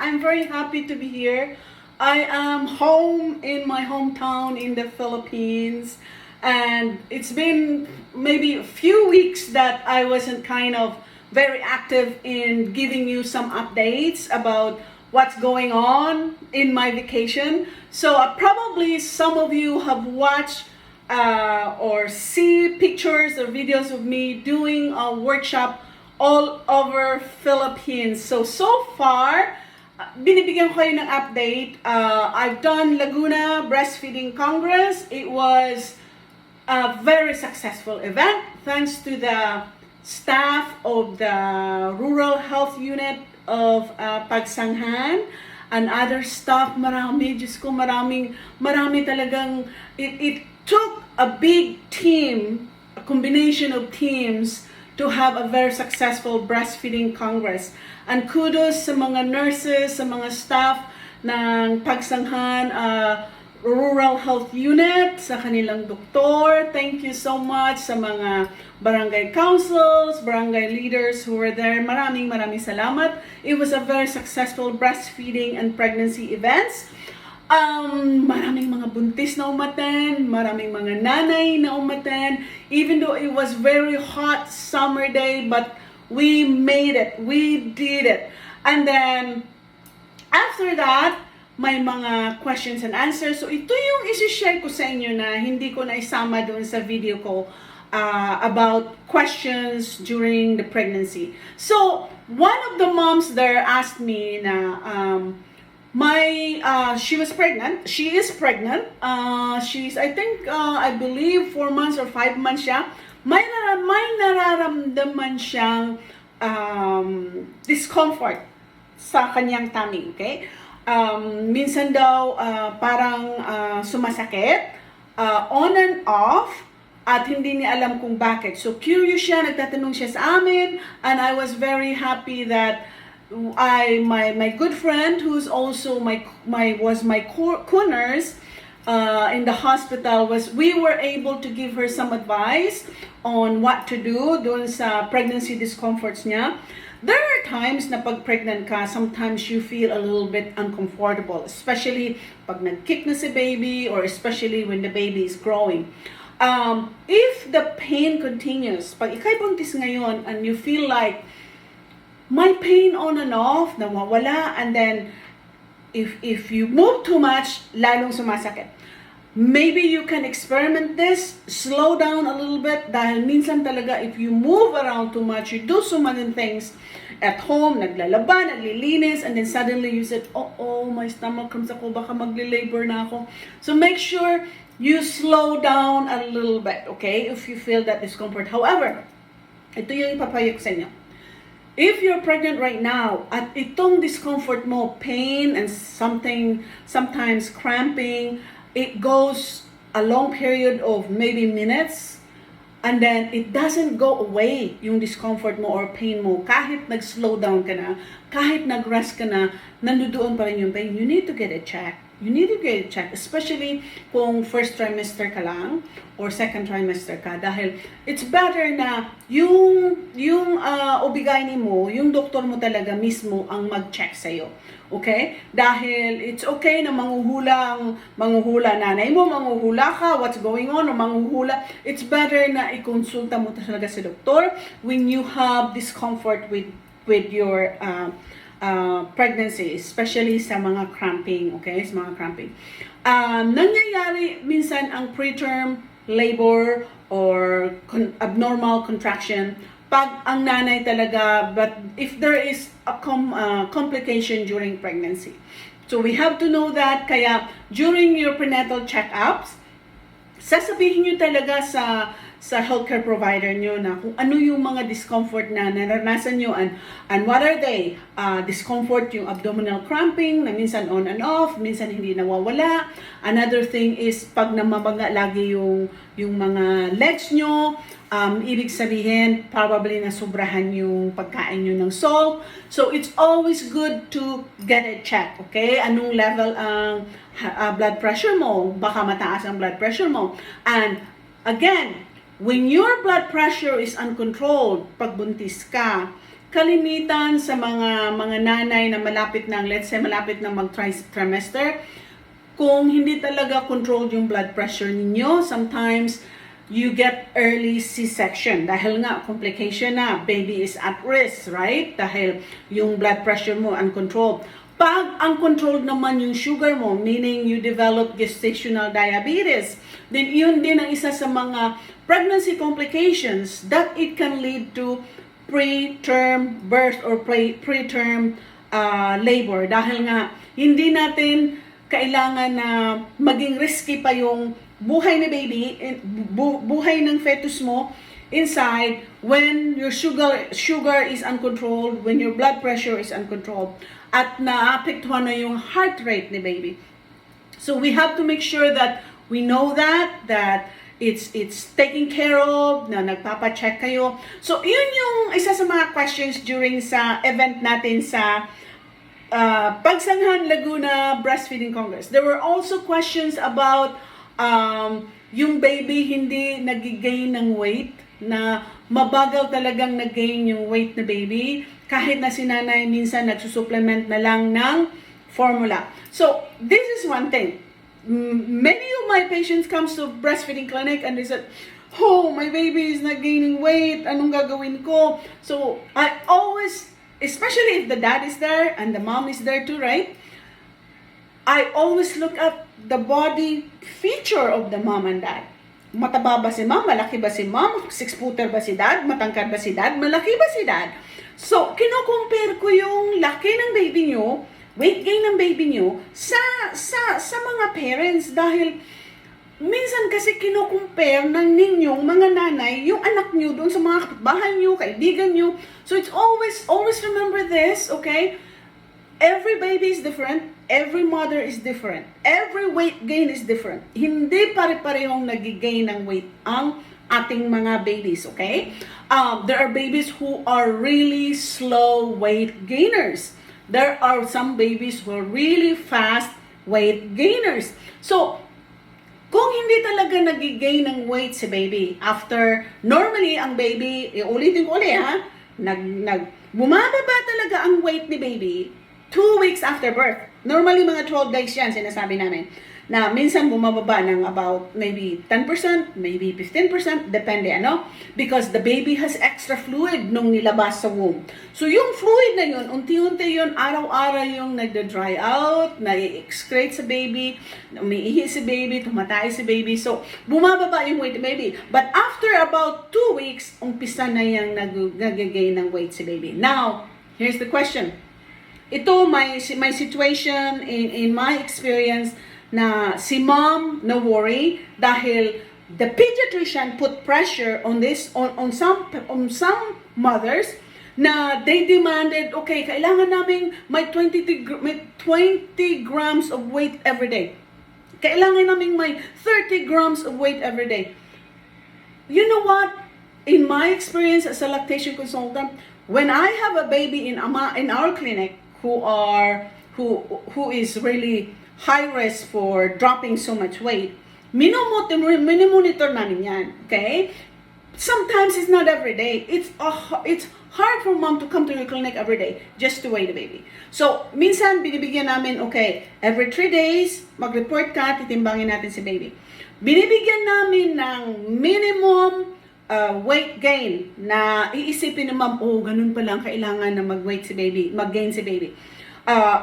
I'm very happy to be here. I am home in my hometown in the Philippines, and it's been maybe a few weeks that I wasn't kind of very active in giving you some updates about what's going on in my vacation. So probably some of you have watched or see pictures or videos of me doing a workshop all over Philippines. So far, binibigyan ko kayo ng update. I've done Laguna Breastfeeding Congress. It was a very successful event thanks to the staff of the Rural Health Unit of Pagsanjan and other staff. Marami, Diyos ko, marami talagang, it took a big team, a combination of teams to have a very successful breastfeeding congress. And kudos sa mga nurses, sa mga staff ng Pagsanjan Rural Health Unit, sa kanilang doktor. Thank you so much sa mga barangay councils, barangay leaders who were there. Maraming salamat. It was a very successful breastfeeding and pregnancy events. Maraming mga buntis na umaten, maraming mga nanay na umaten, even though it was very hot summer day, but we made it, we did it. And then, after that, may mga questions and answers. So ito yung isi-share ko sa inyo na hindi ko na isama doon sa video ko about questions during the pregnancy. So, one of the moms there asked me na, she was pregnant. She is pregnant. She's, I think, I believe 4 months or 5 months siya. May nararamdaman siyang discomfort sa kanyang tummy, okay? Minsan daw parang sumasakit, on and off, at hindi niya alam kung bakit. So curious siya, nagtatanong siya sa amin, and I was very happy that my good friend, who's also my co-nurse in the hospital, we were able to give her some advice on what to do doon sa pregnancy discomforts niya. There are times na pag pregnant ka, sometimes you feel a little bit uncomfortable, especially pag nag-kick na si baby, or especially when the baby is growing. If the pain continues, pag ikay buntis ngayon and you feel like my pain on and off, nawawala, and then if you move too much, lalong sumasakit. Maybe you can experiment this, slow down a little bit, dahil minsan talaga if you move around too much, you do so many things at home, naglalaba, naglilinis, and then suddenly you said, oh, my stomach cramps ako, baka magli-labor na ako. So make sure you slow down a little bit, okay, if you feel that discomfort. However, ito yung ipapayo ko sa inyo. If you're pregnant right now, at itong discomfort mo, pain and sometimes cramping, it goes a long period of maybe minutes, and then it doesn't go away yung discomfort mo or pain mo. Kahit nag-slow down ka na, kahit nag-rest ka na, nandoon pa rin yung pain. You need to get it checked. You need to get it checked, especially kung first trimester ka lang or second trimester ka, dahil it's better na yung OB-GYN mo, yung doktor mo talaga mismo ang mag-check sa'yo. Okay? Dahil it's okay na manghuhula nanay mo, manghuhula ka, what's going on, o manghuhula. It's better na ikonsulta mo talaga si doktor when you have discomfort with your pregnancy, especially sa mga cramping, okay? Sa mga cramping. Nangyayari minsan ang preterm labor or abnormal contraction pag ang nanay talaga, but if there is a complication during pregnancy. So we have to know that, kaya during your prenatal checkups, sasabihin nyo talaga sa healthcare provider nyo na kung ano yung mga discomfort na naranasan nyo, and what are they? Discomfort, yung abdominal cramping na minsan on and off, minsan hindi nawawala. Another thing is pag namabaga lagi yung mga legs nyo, ibig sabihin probably nasubrahan yung pagkain nyo ng salt. So it's always good to get it checked, okay? Anong level ang blood pressure mo? Baka mataas ang blood pressure mo. And again, when your blood pressure is uncontrolled, pag buntis ka, kalimitan sa mga nanay na malapit ng, let's say, malapit na mag-trimester, kung hindi talaga controlled yung blood pressure ninyo, sometimes you get early C-section. Dahil nga, complication na, baby is at risk, right? Dahil yung blood pressure mo uncontrolled. Pag uncontrolled naman yung sugar mo, meaning you develop gestational diabetes, then yun din ang isa sa mga pregnancy complications that it can lead to preterm birth or preterm labor. Dahil nga, hindi natin kailangan na maging risky pa yung buhay ni baby, buhay ng fetus mo inside when your sugar is uncontrolled, when your blood pressure is uncontrolled, at naapektuhan na yung heart rate ni baby. So we have to make sure that we know that it's taken care of, na nagpapa-check kayo. So yun yung isa sa mga questions during sa event natin sa Pagsanjan Laguna Breastfeeding Congress. There were also questions about yung baby hindi nag-gain ng weight, na mabagal talagang nag-gain yung weight na baby, kahit na si nanay minsan nagsusupplement na lang ng formula. So, this is one thing. Many of my patients comes to breastfeeding clinic and they said, oh, my baby is not gaining weight, anong gagawin ko? So, I always, especially if the dad is there and the mom is there too, right? I always look at the body feature of the mom and dad. Mataba ba si mom? Malaki ba si mom? 6-footer ba si dad? Matangkad ba si dad? Malaki ba si dad? So, kino-compare ko yung laki ng baby nyo, weight gain ng baby nyo, sa mga parents. Dahil, minsan kasi kino-compare ng ninyong mga nanay, yung anak nyo doon sa mga kapitbahay nyo, kaibigan nyo. So, it's always remember this, okay? Every baby is different. Every mother is different. Every weight gain is different. Hindi pare-parehong nag-gain ng weight ang ating mga babies, okay? There are babies who are really slow weight gainers. There are some babies who are really fast weight gainers. So, kung hindi talaga nag-gain ng weight si baby, after, normally, ang baby, ulitin ko ulit ha, bumababa talaga ang weight ni baby 2 weeks after birth. Normally, mga 12 days yan, sinasabi namin. Na minsan bumababa ng about maybe 10%, maybe 15%, depende, ano? Because the baby has extra fluid nung nilabas sa womb. So, yung fluid na yun, unti-unti yun, araw-araw yung nagda-dry out, na-excrete sa baby, umiihi si baby, tumatay si baby. So, bumababa yung weight ni baby. But after about 2 weeks, umpisa na yung nag-gain ng weight si baby. Now, here's the question. Ito, my situation, in my experience, na si mom na worry dahil the pediatrician put pressure on this on some mothers na they demanded, okay, kailangan namin may 20 grams of weight every day. Kailangan namin may 30 grams of weight every day. You know what? In my experience as a lactation consultant, when I have a baby in our clinic who is really high risk for dropping so much weight, minimonitor namin yan, okay? Sometimes it's not every day. It's hard for mom to come to your clinic every day just to weigh the baby. So, minsan binibigyan namin, okay, every 3 days, mag-report ka, titimbangin natin si baby. Binibigyan namin ng minimum weight gain na iisipin ng mom, oh, ganun pa lang, kailangan na mag-gain si baby.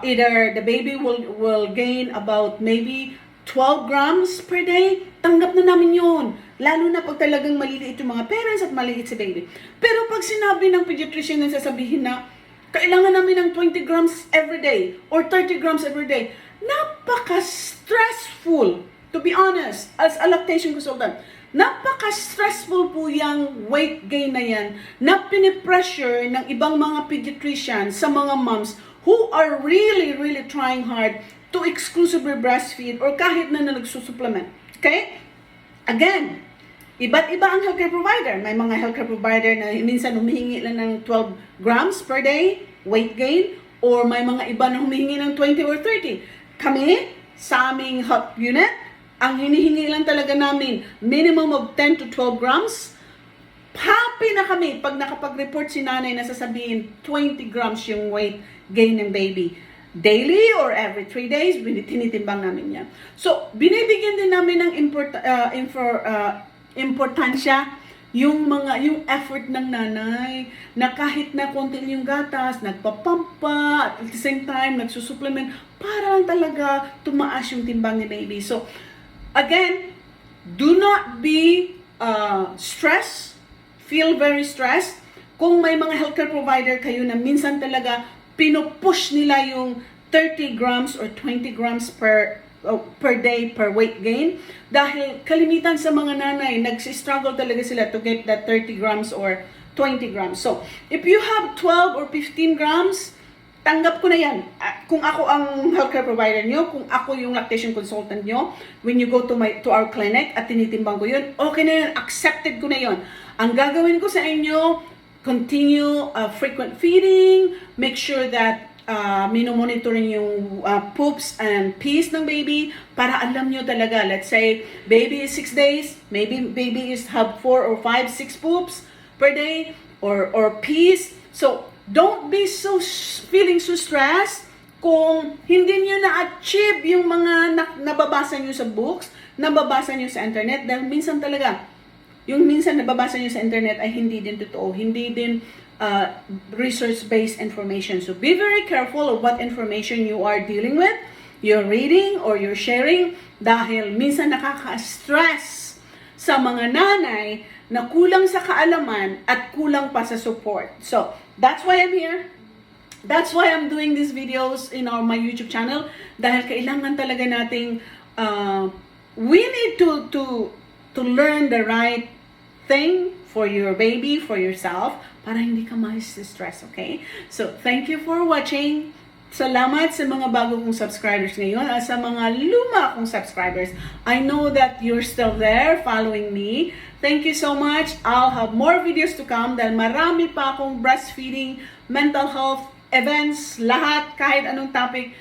Either the baby will gain about maybe 12 grams per day, tanggap na namin yun. Lalo na pag talagang maliliit yung mga parents at maliit si baby. Pero pag sinabi ng pediatrician na sasabihin na, kailangan namin ng 20 grams every day or 30 grams every day, napaka-stressful, to be honest, as a lactation consultant. Napaka-stressful po yung weight gain na yan na pinipressure ng ibang mga pediatrician sa mga moms who are really trying hard to exclusively breastfeed or kahit na nagsusupplement. Okay? Again, iba't iba ang healthcare provider. May mga healthcare provider na minsan humihingi lang ng 12 grams per day weight gain, or may mga iba na humihingi ng 20 or 30. Kami, sa aming health unit, ang hinihingi lang talaga namin minimum of 10 to 12 grams Happy na kami pag nakapag-report si nanay na sasabihin 20 grams yung weight gain ng baby. Daily or every 3 days, tinitimbang namin yan. So, binibigyan din namin ng importansya yung effort ng nanay na kahit na konti yung gatas, nagpapampa, at the same time, nagsusupplement para lang talaga tumaas yung timbang ni baby. So, again, do not be stressed, feel very stressed. Kung may mga healthcare provider kayo na minsan talaga pinupush nila yung 30 grams or 20 grams per day per weight gain, dahil kalimitan sa mga nanay nagsi-struggle talaga sila to get that 30 grams or 20 grams. So, if you have 12 or 15 grams, tanggap ko na yan. Kung ako ang healthcare provider nyo, kung ako yung lactation consultant nyo, when you go to our clinic at tinitimbang ko yun, okay na yun, accepted ko na yun. Ang gagawin ko sa inyo, continue frequent feeding, make sure that minomonitoring yung poops and pees ng baby para alam nyo talaga. Let's say, baby is 6 days, maybe baby is have 4 or 5, 6 poops per day or pees. So, don't be feeling so stressed kung hindi nyo na-achieve yung mga nababasa nyo sa books, nababasa nyo sa internet, dahil minsan talaga, yung minsan nababasa nyo sa internet ay hindi din totoo, hindi din research-based information. So be very careful of what information you are dealing with, you're reading or you're sharing, dahil minsan nakaka-stress sa mga nanay na kulang sa kaalaman at kulang pa sa support. So that's why I'm here. That's why I'm doing these videos in my YouTube channel, dahil kailangan talaga nating we need to learn the right thing for your baby, for yourself, para hindi ka ma-stress, okay? So, thank you for watching. Salamat sa mga bago kong subscribers ngayon at sa mga luma kong subscribers. I know that you're still there following me. Thank you so much. I'll have more videos to come dahil marami pa akong breastfeeding, mental health, events, lahat, kahit anong topic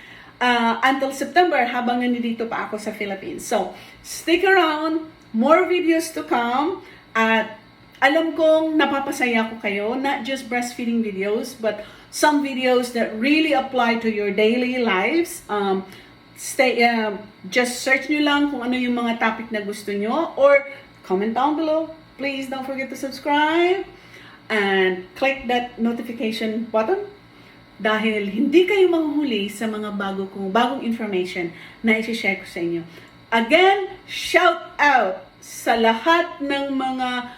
until September habang nandito pa ako sa Philippines. So, stick around. More videos to come. At alam kong napapasaya ko kayo, not just breastfeeding videos, but some videos that really apply to your daily lives. Just search nyo lang kung ano yung mga topic na gusto nyo, or comment down below. Please don't forget to subscribe and click that notification button, dahil hindi kayo mahuhuli sa mga bagong information na i-share ko sa inyo. Again, shout out sa lahat ng mga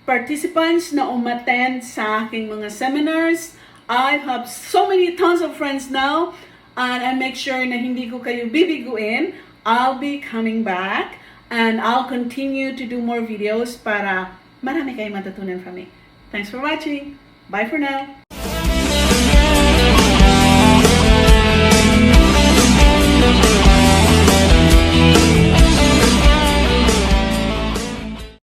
participants na umattend sa aking mga seminars. I have so many tons of friends now, and I make sure na hindi ko kayo bibiguin. I'll be coming back and I'll continue to do more videos para marami kayong matutunan from me. Thanks for watching. Bye for now.